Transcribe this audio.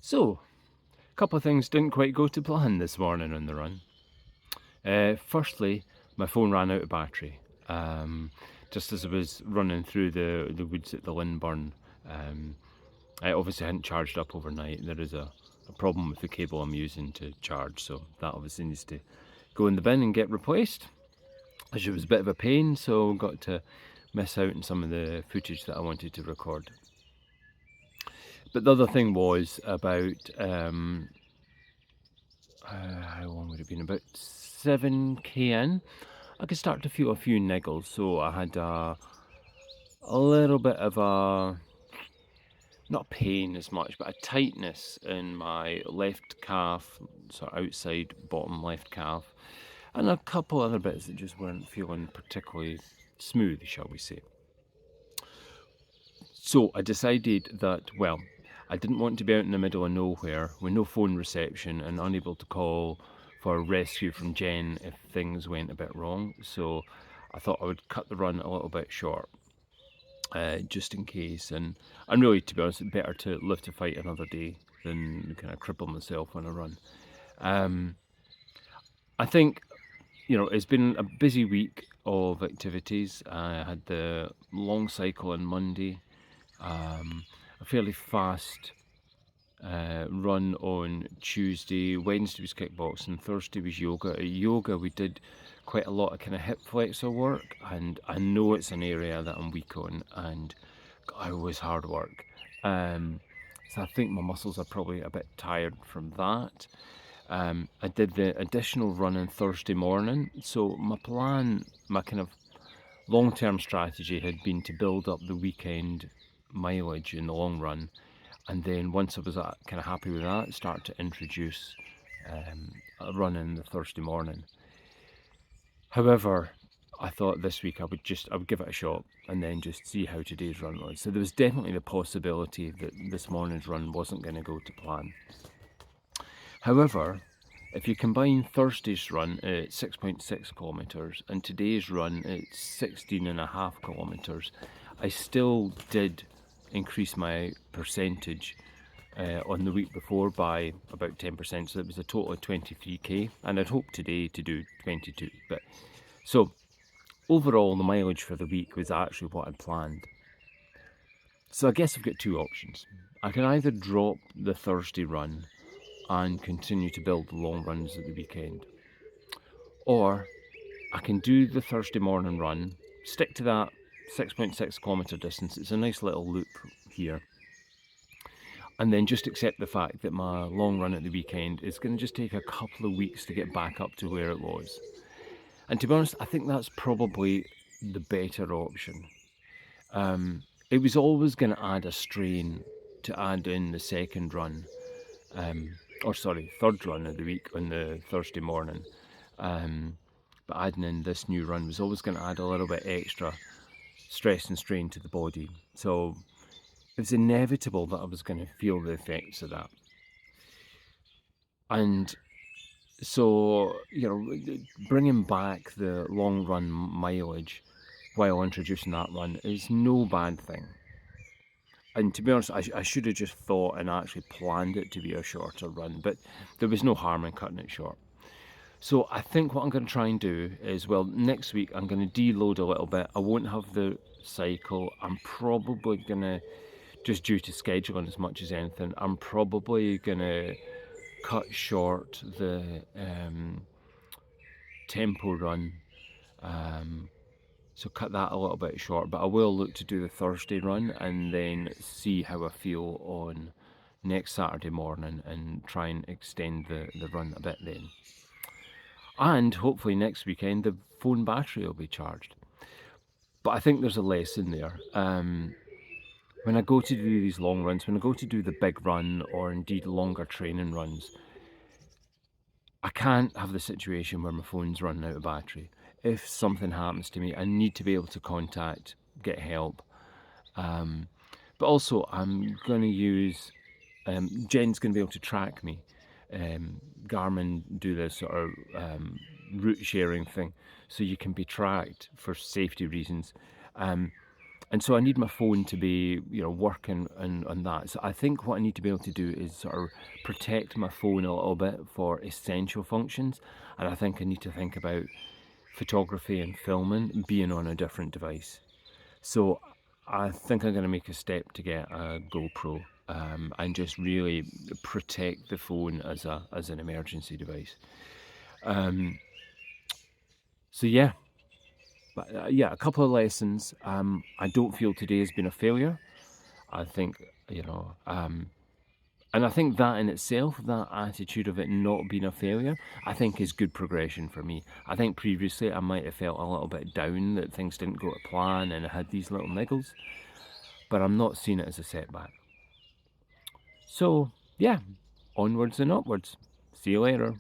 So, a couple of things didn't quite go to plan this morning on the run. Firstly, my phone ran out of battery. Just as I was running through the woods at the Lindburn, I obviously hadn't charged up overnight. There is a problem with the cable I'm using to charge, so that obviously needs to go in the bin and get replaced. Which was a bit of a pain, so got to miss out on some of the footage that I wanted to record. But the other thing was about how long would it have been? About 7k in, I could start to feel a few niggles. So I had a little bit of a, not pain as much, but a tightness in my left calf, sort of outside bottom left calf, and a couple other bits that just weren't feeling particularly smooth, shall we say. So I decided that, well, I didn't want to be out in the middle of nowhere with no phone reception and unable to call for rescue from Jen if things went a bit wrong. So I thought I would cut the run a little bit short, just in case. And really, to be honest, it's better to live to fight another day than kind of cripple myself on a run. I think, it's been a busy week of activities. I had the long cycle on Monday, a fairly fast run on Tuesday. Wednesday was kickboxing, Thursday was yoga. At yoga we did quite a lot of kind of hip flexor work, and I know it's an area that I'm weak on, and it was hard work. So I think my muscles are probably a bit tired from that. I did the additional run on Thursday morning, so my plan, my kind of long-term strategy had been to build up the weekend mileage in the long run, and then once I was kind of happy with that, start to introduce a run in the Thursday morning. However, I thought this week I would give it a shot and then just see how today's run was. So there was definitely the possibility that this morning's run wasn't going to go to plan. However, if you combine Thursday's run at 6.6 kilometres and today's run at 16.5 kilometres, I still did increase my percentage on the week before by about 10%, so it was a total of 23k, and I'd hoped today to do 22. But so overall, the mileage for the week was actually what I'd planned. So I guess I've got two options. I can either drop the Thursday run and continue to build long runs at the weekend, or I can do the Thursday morning run, stick to that 6.6 kilometre distance. It's a nice little loop here, and then just accept the fact that my long run at the weekend is going to just take a couple of weeks to get back up to where it was. And to be honest, I think that's probably the better option. It was always going to add a strain to add in the second run, third run of the week on the Thursday morning. But adding in this new run was always going to add a little bit extra stress and strain to the body. So it was inevitable that I was going to feel the effects of that. And so, bringing back the long run mileage while introducing that run is no bad thing. And to be honest, I should have just thought and actually planned it to be a shorter run, but there was no harm in cutting it short. So I think what I'm going to try and do is, well, next week I'm going to deload a little bit. I won't have the cycle. I'm probably going to, just due to scheduling as much as anything, I'm probably going to cut short the tempo run. So cut that a little bit short, but I will look to do the Thursday run and then see how I feel on next Saturday morning and try and extend the run a bit then. And hopefully next weekend the phone battery will be charged. But I think there's a lesson there. When I go to do these long runs, when I go to do the big run or indeed longer training runs, I can't have the situation where my phone's running out of battery. If something happens to me, I need to be able to get help. But also, I'm going to use, Jen's going to be able to track me. Garmin do this sort of route sharing thing, so you can be tracked for safety reasons. And so I need my phone to be, working on that. So I think what I need to be able to do is sort of protect my phone a little bit for essential functions. And I think I need to think about photography and filming being on a different device. So I think I'm going to make a step to get a GoPro, and just really protect the phone as an emergency device. So yeah, but yeah, a couple of lessons. I don't feel today has been a failure. I think, and I think that in itself, that attitude of it not being a failure, I think is good progression for me. I think previously I might have felt a little bit down that things didn't go to plan and I had these little niggles, but I'm not seeing it as a setback. So yeah, onwards and upwards. See you later.